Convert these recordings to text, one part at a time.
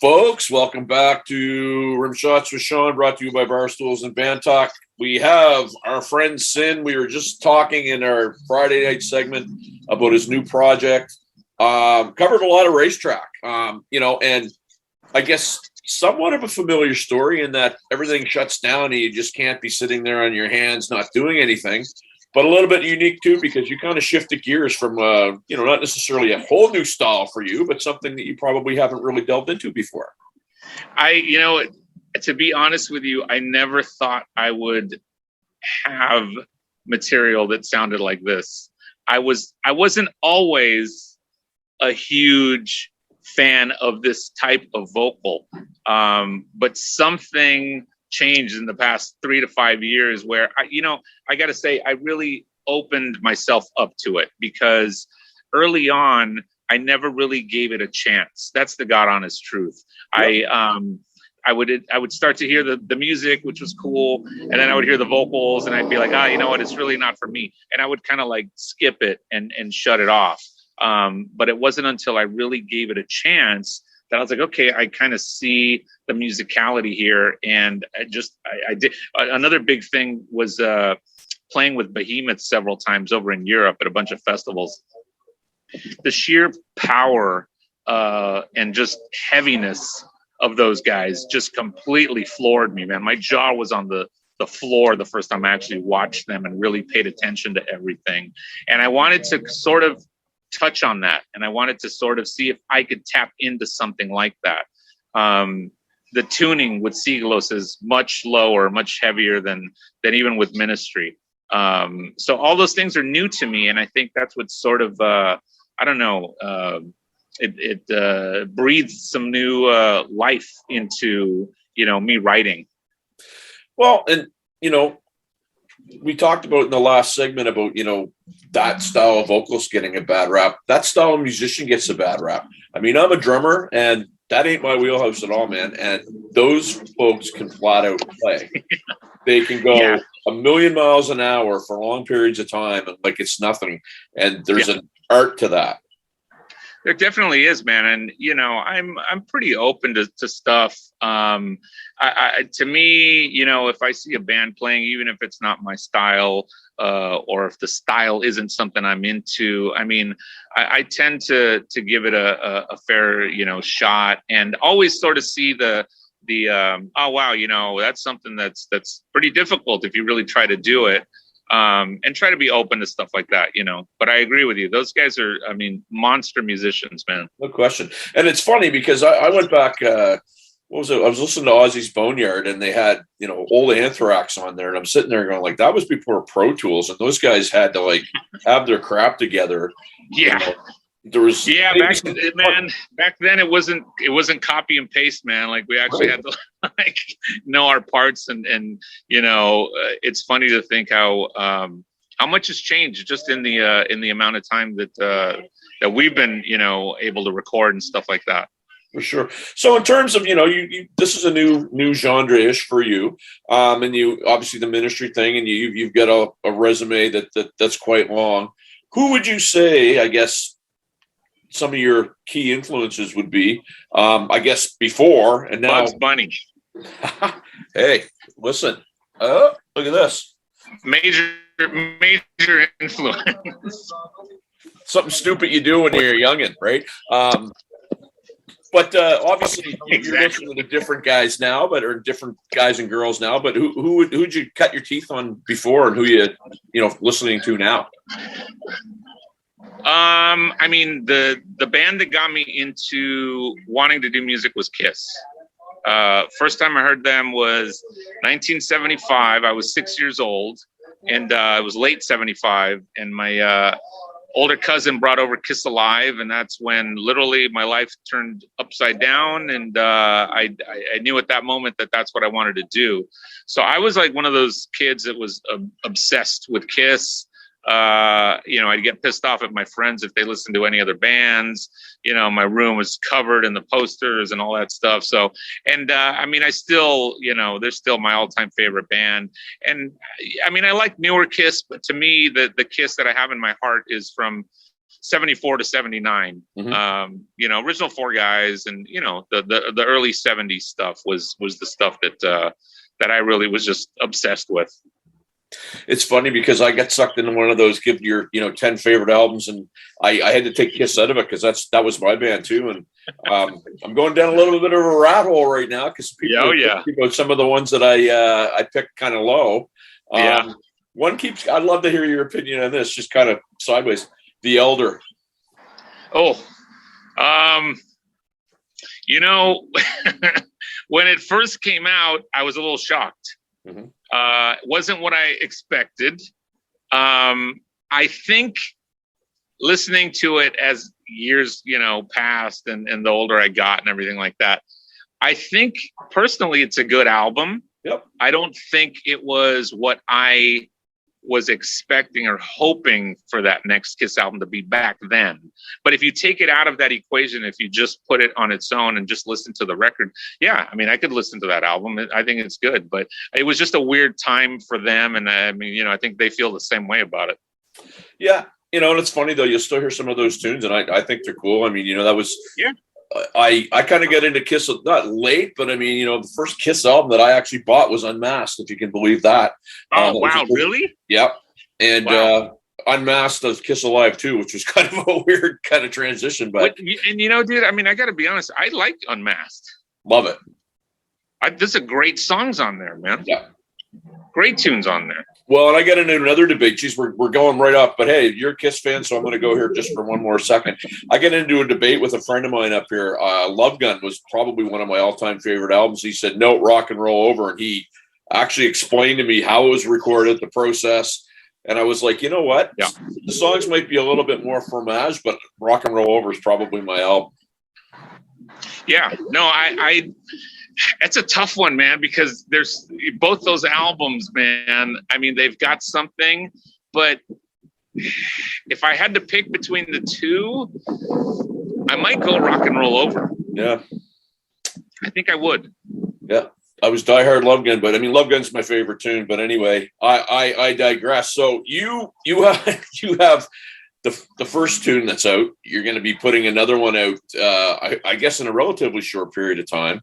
Folks, welcome back to Rimshots with Sean, brought to you by Barstools and Bandtalk. We have our friend Sin. We were just talking in our Friday night segment about his new project. Covered a lot of racetrack, and I guess somewhat of a familiar story in that everything shuts down and you just can't be sitting there on your hands not doing anything. But a little bit unique too, because you kind of shifted gears from, not necessarily a whole new style for you, but something that you probably haven't really delved into before. To be honest with you, I never thought I would have material that sounded like this. I wasn't always a huge fan of this type of vocal, but something changed in the past 3 to 5 years where I got to say I really opened myself up to it, because early on I never really gave it a chance. That's the God honest truth. Yep. I would start to hear the music, which was cool, and then I would hear the vocals and I'd be like, you know what, it's really not for me, and I would kind of like skip it and shut it off. But it wasn't until I really gave it a chance that I was like, okay, I kind of see the musicality here. And I did. Another big thing was playing with behemoths several times over in Europe at a bunch of festivals. The sheer power and just heaviness of those guys just completely floored me, man. My jaw was on the floor the first time I actually watched them and really paid attention to everything. And I wanted to sort of touch on that, and I wanted to sort of see if I could tap into something like that. The tuning with Siglos is much lower, much heavier than even with Ministry. So all those things are new to me, and I think that's what sort of it breathes some new life into me writing. Well, and we talked about in the last segment about, that style of vocalist getting a bad rap. That style of musician gets a bad rap. I mean, I'm a drummer, and that ain't my wheelhouse at all, man. And those folks can flat out play. They can go a million miles an hour for long periods of time, and like it's nothing. And there's an art to that. There definitely is, man, and I'm pretty open to stuff. To me, if I see a band playing, even if it's not my style, or if the style isn't something I'm into, I mean, I tend to give it a fair shot, and always sort of see the oh wow, that's something that's pretty difficult if you really try to do it. And try to be open to stuff like that, But I agree with you. Those guys are, monster musicians, man. No question. And it's funny because I went back, what was it? I was listening to Ozzy's Boneyard, and they had, old Anthrax on there. And I'm sitting there going, like, that was before Pro Tools. And those guys had to, like, have their crap together. Yeah. There was back then it wasn't copy and paste, man. Like we actually had to know our parts, and it's funny to think how much has changed just in the amount of time that we've been able to record and stuff like that. For sure. So in terms of you this is a new genre-ish for you, and you obviously the Ministry thing, and you've got a resume that's quite long. Who would you say, I guess, some of your key influences would be, I guess, before and now? Bugs Bunny. Hey, listen. Oh, look at this. Major influence. Something stupid you do when you're a youngin', right? But obviously, you're listening to different guys now, or different guys and girls now. But who'd you cut your teeth on before, and who you listening to now? The band that got me into wanting to do music was Kiss. First time I heard them was 1975. I was 6 years old, and it was late 75. And my older cousin brought over Kiss Alive, and that's when literally my life turned upside down. And I knew at that moment that that's what I wanted to do. So I was like one of those kids that was obsessed with Kiss. I'd get pissed off at my friends if they listened to any other bands. My room was covered in the posters and all that stuff. So, and I still, they're still my all-time favorite band. And I like newer Kiss, but to me, the Kiss that I have in my heart is from 74 to 79. You know, original Four Guys, and you know, the early 70s stuff was the stuff that I really was just obsessed with. It's funny because I got sucked into one of those give your 10 favorite albums, and I had to take Kiss out of it because that was my band too. And I'm going down a little bit of a rat hole right now because people about some of the ones that I picked kind of low. I'd love to hear your opinion on this, just kind of sideways. The Elder. You know, when it first came out, I was a little shocked. It wasn't what I expected. I think listening to it as years, passed and the older I got and everything like that, I think personally it's a good album. Yep. I don't think it was what I was expecting or hoping for that next Kiss album to be back then. But if you take it out of that equation, if you just put it on its own and just listen to the record, yeah, I mean, I could listen to that album. I think it's good, but it was just a weird time for them. And I mean, I think they feel the same way about it. Yeah. And it's funny though, you'll still hear some of those tunes and I think they're cool. I mean, that was, I kind of get into Kiss not late, but I mean, the first Kiss album that I actually bought was Unmasked, if you can believe that. Oh, wow. Really? Yep. And Unmasked does Kiss Alive too, which was kind of a weird kind of transition. But dude, I mean, I got to be honest. I like Unmasked. Love it. There's a great songs on there, man. Yeah. Great tunes on there. Well, and I got into another debate. Geez, we're going right off. But hey, you're a Kiss fan, so I'm going to go here just for one more second. I get into a debate with a friend of mine up here. Love Gun was probably one of my all-time favorite albums. He said, no, Rock and Roll Over. And he actually explained to me how it was recorded, the process. And I was like, you know what? Yeah. The songs might be a little bit more fromage, but Rock and Roll Over is probably my album. Yeah. No, it's a tough one, man, because there's both those albums, man. I mean, they've got something, but if I had to pick between the two, I might go Rock and Roll Over. Yeah. I think I would. Yeah. I was diehard Love Gun, but I mean, Love Gun's my favorite tune. But anyway, I digress. So you have the first tune that's out. You're going to be putting another one out, I guess, in a relatively short period of time.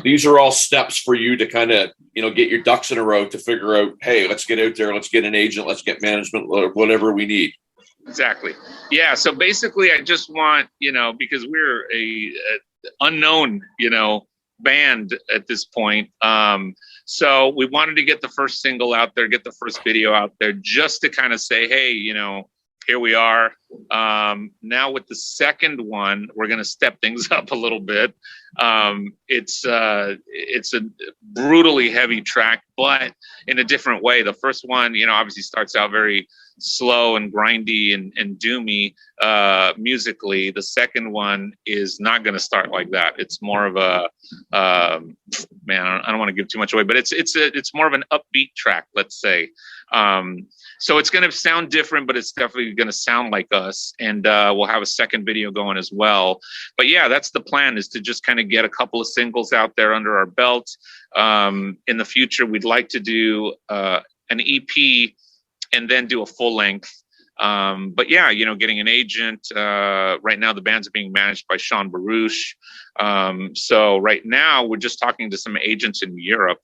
These are all steps for you to kind of, get your ducks in a row to figure out, hey, let's get out there, let's get an agent, let's get management, whatever we need. Exactly. Yeah. So basically, I just want, because we're a unknown, band at this point. So we wanted to get the first single out there, get the first video out there, just to kind of say, hey, here we are. Now with the second one, we're going to step things up a little bit. It's a brutally heavy track, but in a different way. The first one, obviously starts out very slow and grindy and doomy musically. The second one is not going to start like that. It's more of a man. I don't want to give too much away, but it's more of an upbeat track, let's say. So it's going to sound different, but it's definitely going to sound like us. And we'll have a second video going as well. But yeah, that's the plan, is to just kind of get a couple of singles out there under our belt. In the future, we'd like to do an EP and then do a full length. But yeah, getting an agent. Right now, the band's being managed by Sean Baruch. So right now, we're just talking to some agents in Europe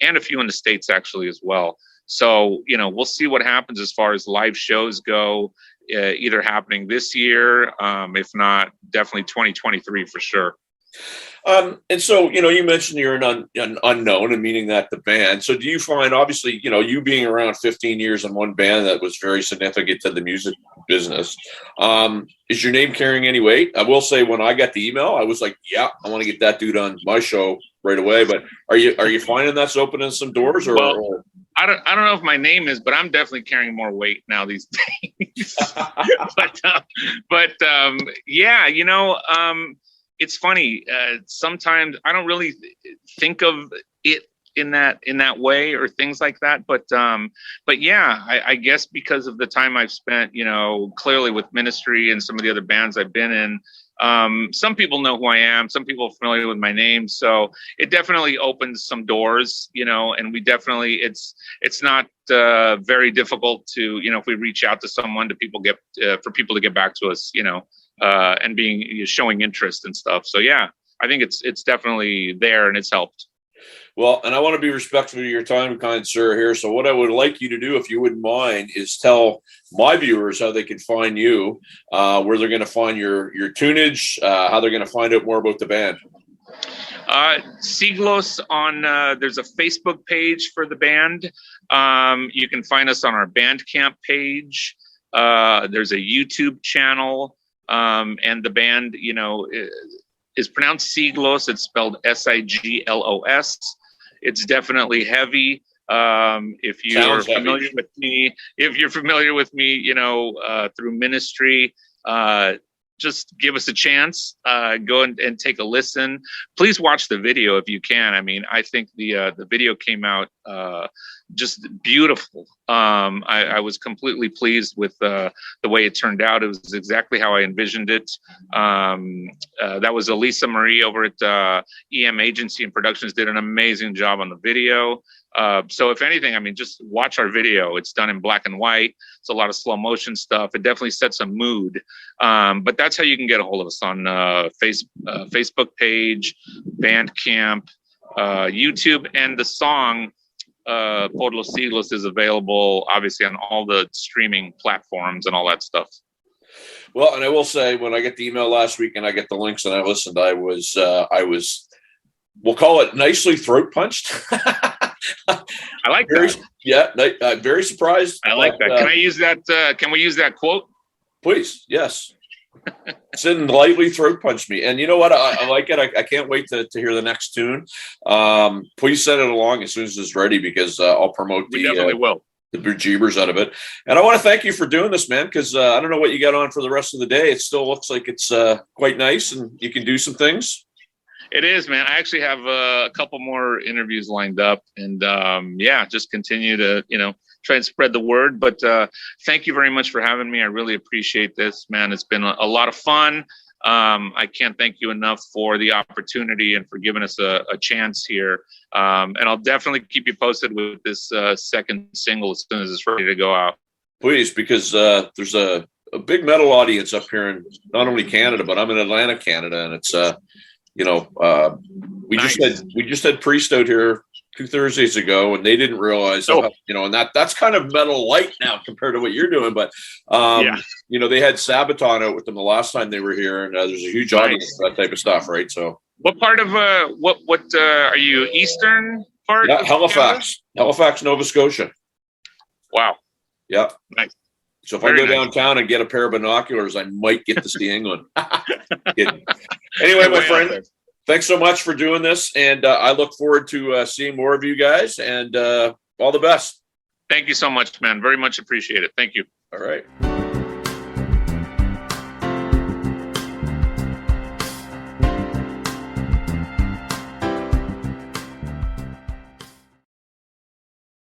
and a few in the States actually as well. So, we'll see what happens as far as live shows go, either happening this year, if not, definitely 2023 for sure. And so, you mentioned you're an unknown, and meaning that the band. So do you find, obviously, you being around 15 years in one band that was very significant to the music business, is your name carrying any weight? I will say, when I got the email, I was like, yeah, I want to get that dude on my show right away. But are you finding that's opening some doors? Or I don't know if my name is, but I'm definitely carrying more weight now these days. but yeah, it's funny. Sometimes I don't really think of it in that way or things like that. But yeah, I guess because of the time I've spent, clearly with Ministry and some of the other bands I've been in, Some people know who I am. Some people are familiar with my name. So it definitely opens some doors, and we definitely, it's not very difficult to, if we reach out to someone for people to get back to us, and showing interest and stuff. So yeah, I think it's definitely there and it's helped. Well, and I want to be respectful of your time, kind sir, here. So what I would like you to do, if you wouldn't mind, is tell my viewers how they can find you, where they're going to find your tunage, how they're going to find out more about the band. Siglos there's a Facebook page for the band. You can find us on our Bandcamp page. There's a YouTube channel, and the band, is pronounced Siglos. It's spelled Siglos. It's definitely heavy. If you're familiar with me, through ministry, just give us a chance. Go and take a listen. Please watch the video if you can. I mean, I think the video came out just beautiful. I was completely pleased with the way it turned out. It was exactly how I envisioned it. That was Elisa Marie over at EM Agency and Productions did an amazing job on the video. So if anything, I mean, just watch our video. It's done in black and white. It's a lot of slow motion stuff. It definitely sets a mood. But that's how you can get a hold of us on Facebook page, Bandcamp, YouTube, and the song Por los Siglos is available obviously on all the streaming platforms and all that stuff. Well, and I will say, when I get the email last week and I get the links and I listened, I was we'll call it nicely throat punched. I like that. Yeah, I'm very surprised. I like that. Can I use that? Can we use that quote? Please, yes. Sin lightly throat punched me, and you know what? I like it. I can't wait to hear the next tune. Please send it along as soon as it's ready, because I'll promote We definitely will. The bejeebers out of it. And I want to thank you for doing this, man, because I don't know what you got on for the rest of the day. It still looks like it's quite nice, and you can do some things. It is, man. I actually have a couple more interviews lined up, and just continue to, try and spread the word. But thank you very much for having me. I really appreciate this, man. It's been a lot of fun. I can't thank you enough for the opportunity and for giving us a chance here. And I'll definitely keep you posted with this second single as soon as it's ready to go out. Please, because there's a big metal audience up here in not only Canada, but I'm in Atlanta, Canada, and it's we just had Priest out here 2 Thursdays ago, and they didn't realize, and that's kind of metal light now compared to what you're doing. But they had Sabaton out with them the last time they were here, and there's a huge audience for that type of stuff, right? So, what part of what are you? Eastern part? Yeah, Halifax, Nova Scotia. Wow. Yeah. Nice. So if I go downtown and get a pair of binoculars, I might get to see England. Anyway, my friend, thanks so much for doing this, and I look forward to seeing more of you guys, and all the best. Thank you so much, man. Very much appreciate it. Thank you. All right.